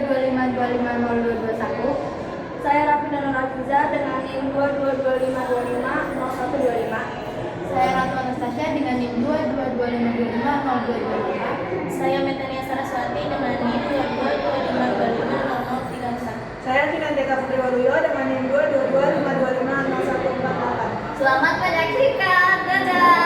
222502221. Saya Raffi Danur Afiza dengan NIM 22255250125. Saya Ratu Anastasia dengan NIM 222550225. Saya Metania Saraswati dengan NIM 22255250031. Saya Finandeka Putri Waluyo dengan NIM 222550148. Selamat menyaksikan. Dadah.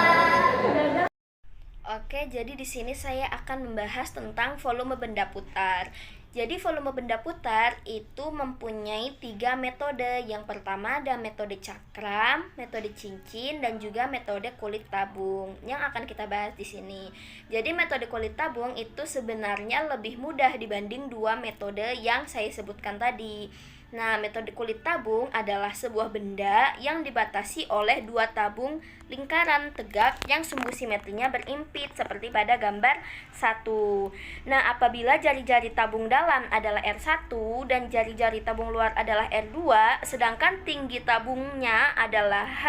Oke, jadi di sini saya akan membahas tentang volume benda putar. Jadi volume benda putar itu mempunyai 3 metode. Yang pertama ada metode cakram, metode cincin, dan juga metode kulit tabung yang akan kita bahas di sini. Jadi metode kulit tabung itu sebenarnya lebih mudah dibanding 2 metode yang saya sebutkan tadi. Nah, metode kulit tabung adalah sebuah benda yang dibatasi oleh 2 tabung lingkaran tegak yang sumbu simetrinya berimpit seperti pada gambar 1. Nah, apabila jari-jari tabung dalam adalah R1 dan jari-jari tabung luar adalah R2, sedangkan tinggi tabungnya adalah H,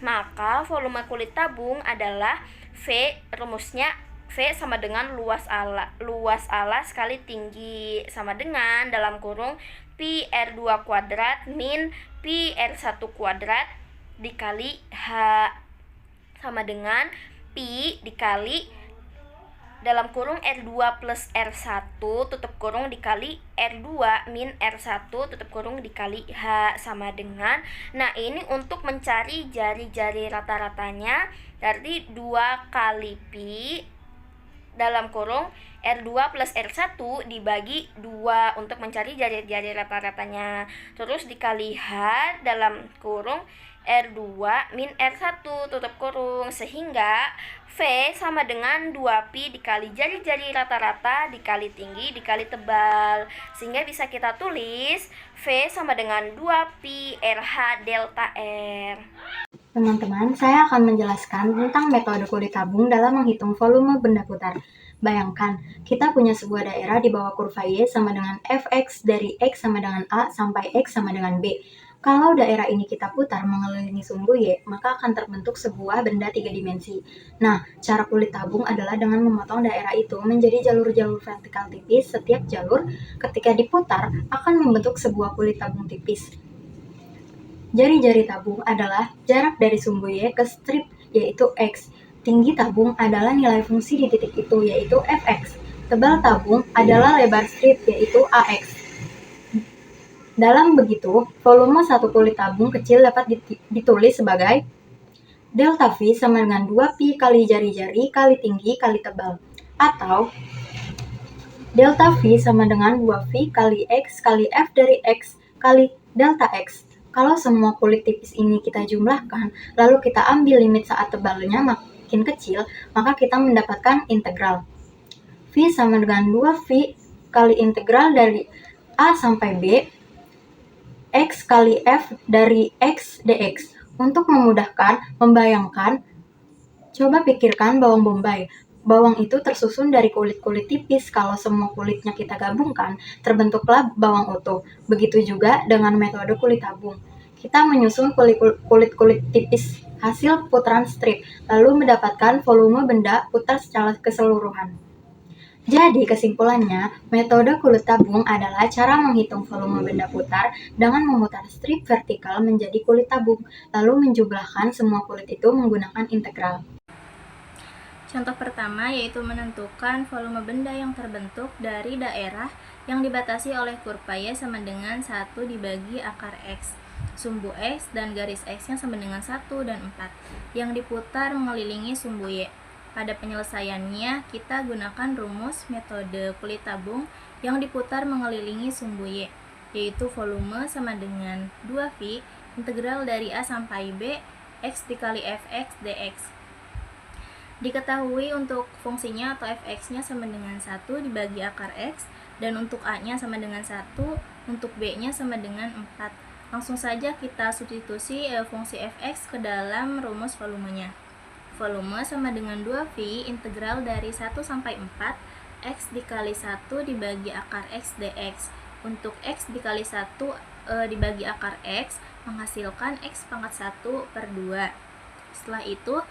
maka volume kulit tabung adalah V. Rumusnya V sama dengan luas alas kali tinggi, sama dengan dalam kurung Pi R2 kuadrat min Pi R1 kuadrat dikali H, sama dengan Pi dikali dalam kurung R2 plus R1 tutup kurung dikali R2 min R1 tutup kurung dikali H, sama dengan, nah ini untuk mencari jari-jari rata-ratanya, berarti 2 kali Pi dalam kurung R2 plus R1 dibagi 2 untuk mencari jari-jari rata-ratanya. Terus dikali H dalam kurung R2 min R1 tutup kurung, sehingga V sama dengan 2Pi dikali jari-jari rata-rata dikali tinggi dikali tebal. Sehingga bisa kita tulis V sama dengan 2Pi RH delta R. Teman-teman, saya akan menjelaskan tentang metode kulit tabung dalam menghitung volume benda putar. Bayangkan, kita punya sebuah daerah di bawah kurva Y sama dengan Fx dari X sama dengan A sampai X sama dengan B. Kalau daerah ini kita putar mengelilingi sumbu Y, maka akan terbentuk sebuah benda 3 dimensi. Nah, cara kulit tabung adalah dengan memotong daerah itu menjadi jalur-jalur vertikal tipis. Setiap jalur ketika diputar akan membentuk sebuah kulit tabung tipis. Jari-jari tabung adalah jarak dari sumbu Y ke strip, yaitu X. Tinggi tabung adalah nilai fungsi di titik itu, yaitu Fx. Tebal tabung adalah lebar strip, yaitu Ax. Dalam begitu, volume satu kulit tabung kecil dapat ditulis sebagai delta V sama dengan 2Pi kali jari-jari kali tinggi kali tebal. Atau delta V sama dengan 2V kali X kali F dari X kali delta X. Kalau semua kulit tipis ini kita jumlahkan, lalu kita ambil limit saat tebalnya makin kecil, maka kita mendapatkan integral. V sama dengan 2V kali integral dari A sampai B, X kali F dari X dx. Untuk memudahkan membayangkan, coba pikirkan bawang bombay. Bawang itu tersusun dari kulit-kulit tipis. Kalau semua kulitnya kita gabungkan, terbentuklah bawang utuh. Begitu juga dengan metode kulit tabung. Kita menyusun kulit-kulit tipis hasil putaran strip, lalu mendapatkan volume benda putar secara keseluruhan. Jadi kesimpulannya, metode kulit tabung adalah cara menghitung volume benda putar dengan memutar strip vertikal menjadi kulit tabung, lalu menjumlahkan semua kulit itu menggunakan integral. Contoh pertama yaitu menentukan volume benda yang terbentuk dari daerah yang dibatasi oleh kurva Y sama dengan 1 dibagi akar X, sumbu X dan garis X-nya sama dengan 1 dan 4, yang diputar mengelilingi sumbu Y. Pada penyelesaiannya, kita gunakan rumus metode kulit tabung yang diputar mengelilingi sumbu Y, yaitu volume sama dengan 2V integral dari A sampai B, X dikali Fx dx. Diketahui untuk fungsinya atau Fx-nya sama dengan 1 dibagi akar X, dan untuk A-nya sama dengan 1, untuk B-nya sama dengan 4. Langsung saja kita substitusi fungsi Fx ke dalam rumus volumenya. Volume sama dengan 2V integral dari 1 sampai 4, X dikali 1 dibagi akar X dx. Untuk X dikali 1 dibagi akar X menghasilkan X pangkat 1 per 2. Setelah itu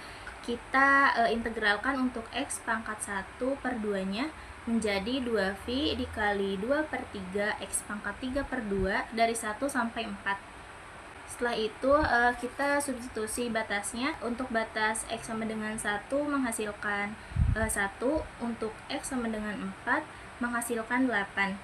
kita integralkan untuk X pangkat 1 per 2 nya menjadi 2V dikali 2 per 3 X pangkat 3 per 2 dari 1 sampai 4. Setelah itu kita substitusi batasnya. Untuk batas X sama dengan 1 menghasilkan 1, untuk X sama dengan 4 menghasilkan 8.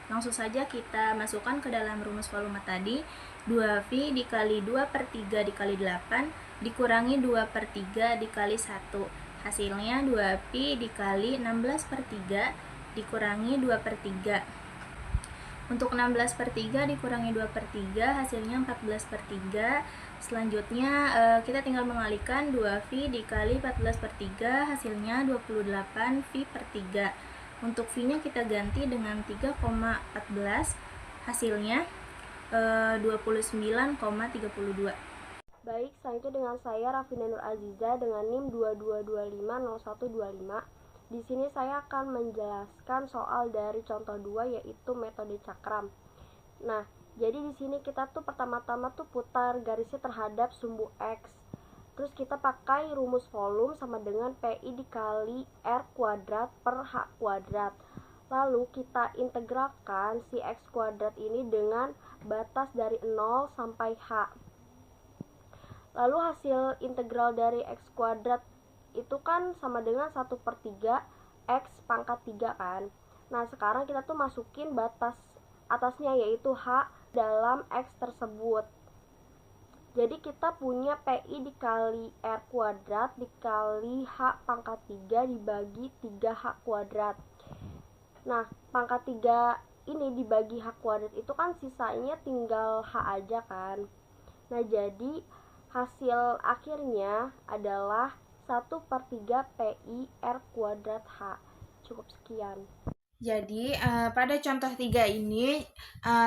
Langsung saja kita masukkan ke dalam rumus volume tadi. 2V dikali 2 per 3 dikali 8 dikurangi 2 per 3 dikali 1. Hasilnya 2Pi dikali 16 per 3 dikurangi 2 per 3. Untuk 16 per 3 dikurangi 2 per 3 hasilnya 14 per 3. Selanjutnya kita tinggal mengalihkan 2V dikali 14 per 3 hasilnya 28V per 3. Untuk V nya kita ganti dengan 3,14 hasilnya 29,32. Baik, selanjutnya dengan saya Rafina Nur Aziza dengan NIM 22250125. Di sini saya akan menjelaskan soal dari contoh 2 yaitu metode cakram. Nah, jadi di sini kita tuh pertama-tama tuh putar garisnya terhadap sumbu X. Terus kita pakai rumus volume sama dengan PI dikali R kuadrat per H kuadrat. Lalu kita integralkan si X kuadrat ini dengan batas dari 0 sampai H. Lalu hasil integral dari X kuadrat itu kan sama dengan 1 per 3 X pangkat 3 kan. Nah sekarang kita tuh masukin batas atasnya yaitu H dalam X tersebut. Jadi kita punya PI dikali R kuadrat dikali H pangkat 3 dibagi 3H kuadrat. Nah pangkat 3 ini dibagi H kuadrat itu kan sisanya tinggal H aja kan. Nah jadi hasil akhirnya adalah 1 per 3 PI R kuadrat H. Cukup sekian. Jadi pada contoh 3 ini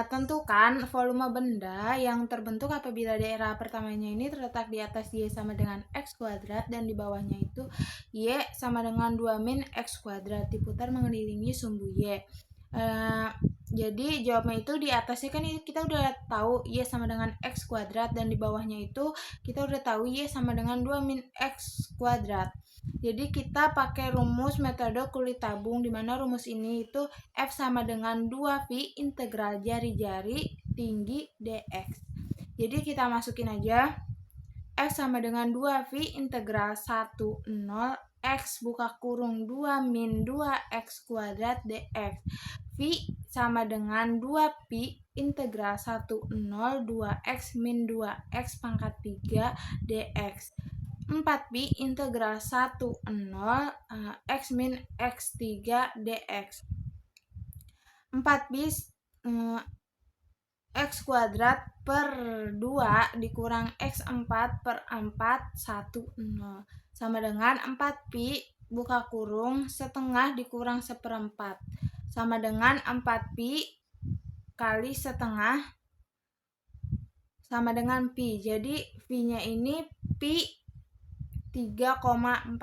tentukan volume benda yang terbentuk apabila daerah pertamanya ini terletak di atas Y sama dengan X kuadrat dan di bawahnya itu Y sama dengan 2 min X kuadrat diputar mengelilingi sumbu Y. Jadi jawabnya itu di atasnya kan kita udah tahu Y sama dengan X kuadrat dan di bawahnya itu kita udah tahu Y sama dengan 2 min X kuadrat. Jadi kita pakai rumus metode kulit tabung di mana rumus ini itu F sama dengan 2V integral jari-jari tinggi dx. Jadi kita masukin aja F sama dengan 2V integral 10 X buka kurung 2 min 2X kuadrat dx. V sama dengan 2Pi integral 10 2X min 2X pangkat 3 dx. 4Pi integral 10 X min X3 dx. 4Pi X kuadrat per 2 dikurang X4 per 4 10 sama dengan 4Pi buka kurung setengah dikurang seperempat sama dengan 4Pi kali setengah sama dengan Pi. Jadi Pi-nya ini Pi 3,14.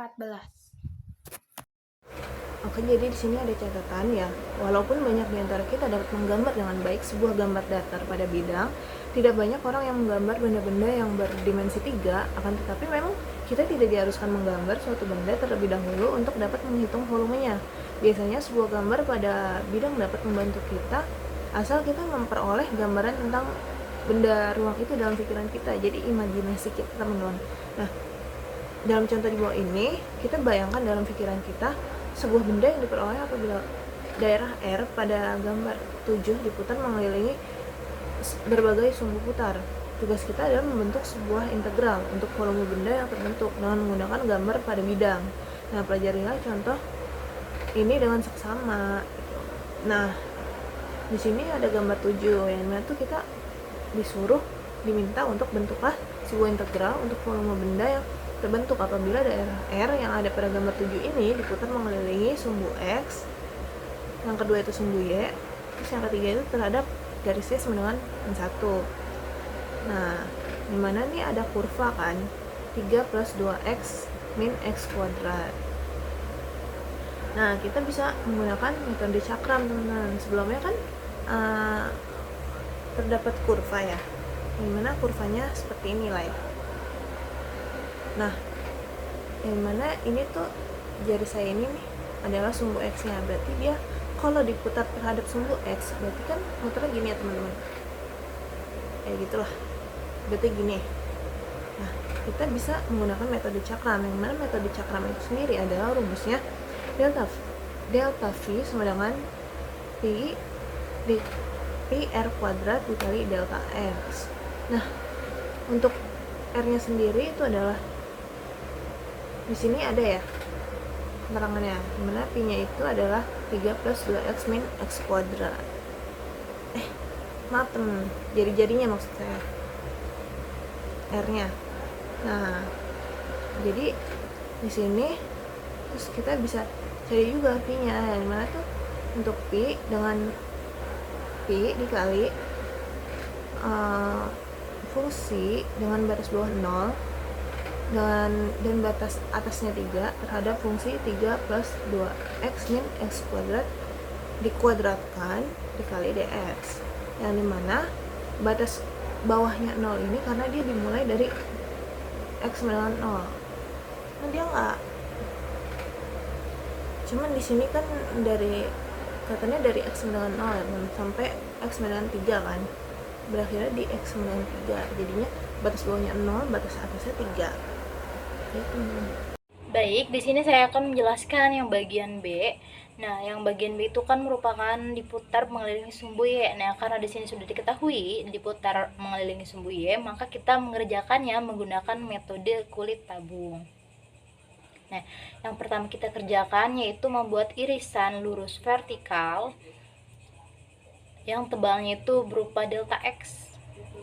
Oke, jadi di sini ada catatan ya. Walaupun banyak di antara kita dapat menggambar dengan baik sebuah gambar datar pada bidang, tidak banyak orang yang menggambar benda-benda yang berdimensi 3, akan tetapi memang kita tidak diharuskan menggambar suatu benda terlebih dahulu untuk dapat menghitung volumenya. Biasanya sebuah gambar pada bidang dapat membantu kita asal kita memperoleh gambaran tentang benda ruang itu dalam pikiran kita, jadi imajinasi kita, teman-teman. Nah, dalam contoh di bawah ini, kita bayangkan dalam pikiran kita sebuah benda yang diperoleh apabila daerah R pada gambar 7 diputar mengelilingi berbagai sumbu putar. Tugas kita adalah membentuk sebuah integral untuk volume benda yang terbentuk dengan menggunakan gambar pada bidang. Nah, pelajarilah contoh ini dengan seksama. Nah, di sini ada gambar 7 yang mana tuh kita diminta untuk bentuklah sebuah integral untuk volume benda yang terbentuk apabila daerah R yang ada pada gambar 7 ini diputar mengelilingi sumbu X, yang kedua itu sumbu Y, terus yang ketiga itu terhadap garis Y sama dengan 1. Nah, dimana nih ada kurva kan 3 plus 2X min X kuadrat. Nah, kita bisa menggunakan metode cakram, teman-teman. Sebelumnya kan terdapat kurva ya, dimana kurvanya seperti ini lah ya. Nah, yang mana ini tuh jari saya ini nih adalah sumbu X-nya. Berarti dia kalau diputar terhadap sumbu X, berarti kan muternya gini ya teman-teman, kayak gitulah, berarti gini. Nah, kita bisa menggunakan metode cakram, yang mana metode cakram itu sendiri adalah rumusnya delta V sama dengan Pi R kuadrat dikali delta X. Nah, untuk R-nya sendiri itu adalah di sini ada ya penerangannya, dimana Pi-nya itu adalah 3 plus 2X min X kuadrat. Maaf temen, jari-jarinya maksud saya, R-nya. Nah, jadi di sini terus kita bisa cari juga Pi-nya, dimana tuh untuk Pi dengan Pi dikali fungsi dengan batas bawah 0 dan batas atasnya 3 terhadap fungsi 3 plus 2x min x kuadrat dikuadratkan dikali dx, yang dimana batas bawahnya 0 ini karena dia dimulai dari x dengan 0. Nah, dia enggak, cuman di sini kan katanya dari x dengan 0 ya, sampai x dengan 3 kan, berakhirnya di x dengan 3, jadinya batas bawahnya 0, batas atasnya 3. Baik, di sini saya akan menjelaskan yang bagian B. Nah, yang bagian B itu kan merupakan diputar mengelilingi sumbu Y. Nah, karena di sini sudah diketahui diputar mengelilingi sumbu Y, maka kita mengerjakannya menggunakan metode kulit tabung. Nah, yang pertama kita kerjakan yaitu membuat irisan lurus vertikal yang tebalnya itu berupa delta X.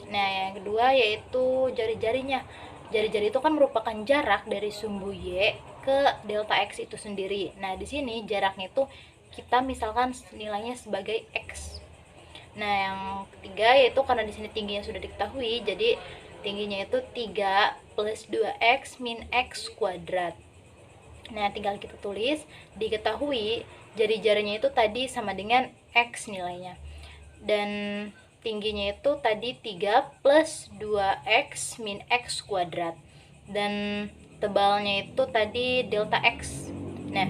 Nah, yang kedua yaitu jari-jarinya. Jari-jari itu kan merupakan jarak dari sumbu Y ke delta X itu sendiri. Nah, di sini jaraknya itu kita misalkan nilainya sebagai X. Nah, yang ketiga yaitu karena di sini tingginya sudah diketahui, jadi tingginya itu 3 plus 2X min X kuadrat. Nah, tinggal kita tulis, diketahui jari-jarinya itu tadi sama dengan X nilainya. Dan tingginya itu tadi 3 plus 2x min x kuadrat, dan tebalnya itu tadi delta x. Nah,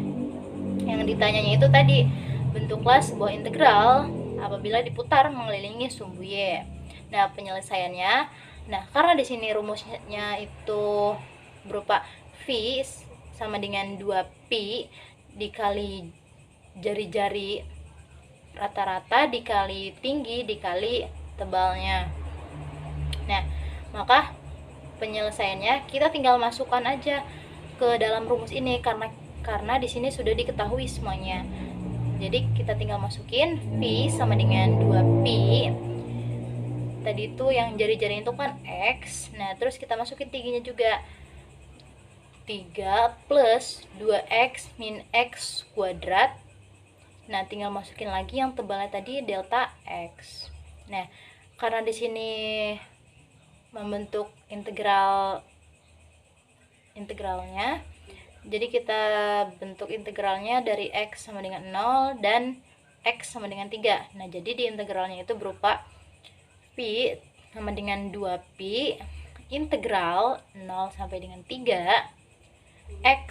yang ditanyanya itu tadi bentuklah sebuah integral apabila diputar mengelilingi sumbu Y. Nah, penyelesaiannya, nah karena di sini rumusnya itu berupa V sama dengan 2pi dikali jari-jari rata-rata dikali tinggi dikali tebalnya. Nah, maka penyelesaiannya kita tinggal masukkan aja ke dalam rumus ini karena di sini sudah diketahui semuanya. Jadi kita tinggal masukin V sama dengan 2pi. Tadi itu yang jari-jari itu kan X. Nah, terus kita masukin tingginya juga 3 plus 2x min x kuadrat. Nah, tinggal masukin lagi yang tebalnya tadi delta x. Nah, karena di sini membentuk integralnya, jadi kita bentuk integralnya dari x sama dengan 0 dan x sama dengan 3. Nah, jadi di integralnya itu berupa pi sama dengan 2pi integral 0 sampai dengan 3 x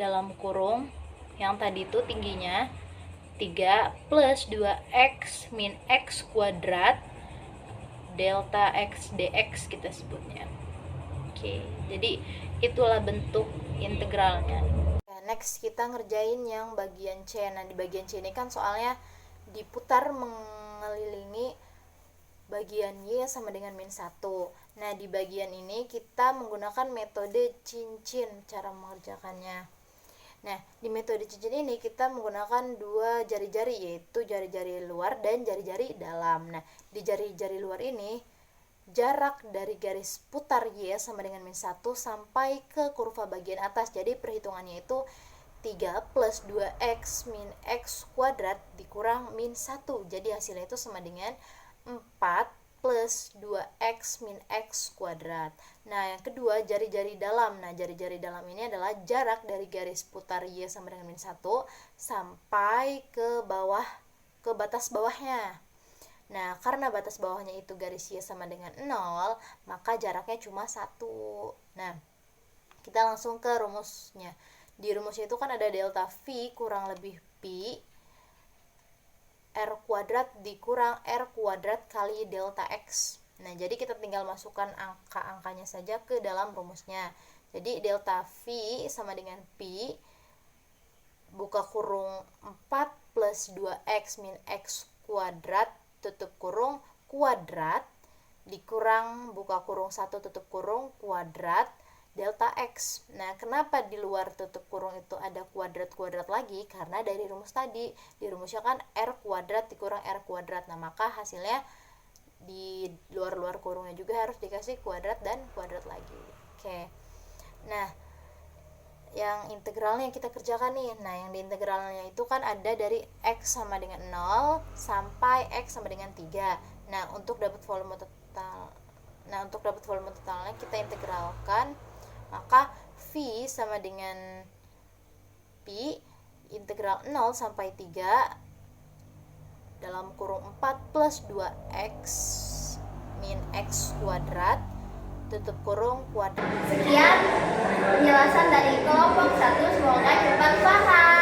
dalam kurung yang tadi itu tingginya 3 plus 2x min x kuadrat delta x dx kita sebutnya. Oke, jadi itulah bentuk integralnya. Next kita ngerjain yang bagian C. Nah, di bagian C ini kan soalnya diputar mengelilingi bagian Y sama dengan min 1. Nah, di bagian ini kita menggunakan metode cincin cara mengerjakannya. Nah, di metode cincin ini kita menggunakan dua jari-jari, yaitu jari-jari luar dan jari-jari dalam. Nah, di jari-jari luar ini jarak dari garis putar Y sama dengan min 1 sampai ke kurva bagian atas. Jadi perhitungannya itu 3 plus 2x min x kuadrat dikurang min 1. Jadi hasilnya itu sama dengan 4 plus 2x min x kuadrat. Nah, yang kedua jari-jari dalam. Nah, jari-jari dalam ini adalah jarak dari garis putar Y sama dengan min 1 sampai ke bawah, ke batas bawahnya. Nah, karena batas bawahnya itu garis Y sama dengan 0, maka jaraknya cuma 1. Nah, Kita langsung ke rumusnya. Di rumusnya itu kan ada delta V kurang lebih Pi R kuadrat dikurang R kuadrat kali delta X. Nah, jadi kita tinggal masukkan angka-angkanya saja ke dalam rumusnya. Jadi delta V sama dengan Pi buka kurung 4 plus 2X min X kuadrat tutup kurung kuadrat dikurang buka kurung 1 tutup kurung kuadrat delta X. Nah, kenapa di luar tutup kurung itu ada kuadrat-kuadrat lagi? Karena dari rumus tadi, di rumusnya kan R kuadrat dikurang R kuadrat. Nah, maka hasilnya di luar-luar kurungnya juga harus dikasih kuadrat dan kuadrat lagi. Oke. Nah, yang integralnya yang kita kerjakan nih. Nah, yang di integralnya itu kan ada dari X sama dengan 0 sampai X sama dengan 3. Nah, untuk dapat volume totalnya kita integralkan, maka V sama dengan Pi integral 0 sampai 3 dalam kurung 4 plus 2X min X kuadrat tutup kurung kuadrat. Sekian penjelasan dari kelompok 1, semoga bermanfaat.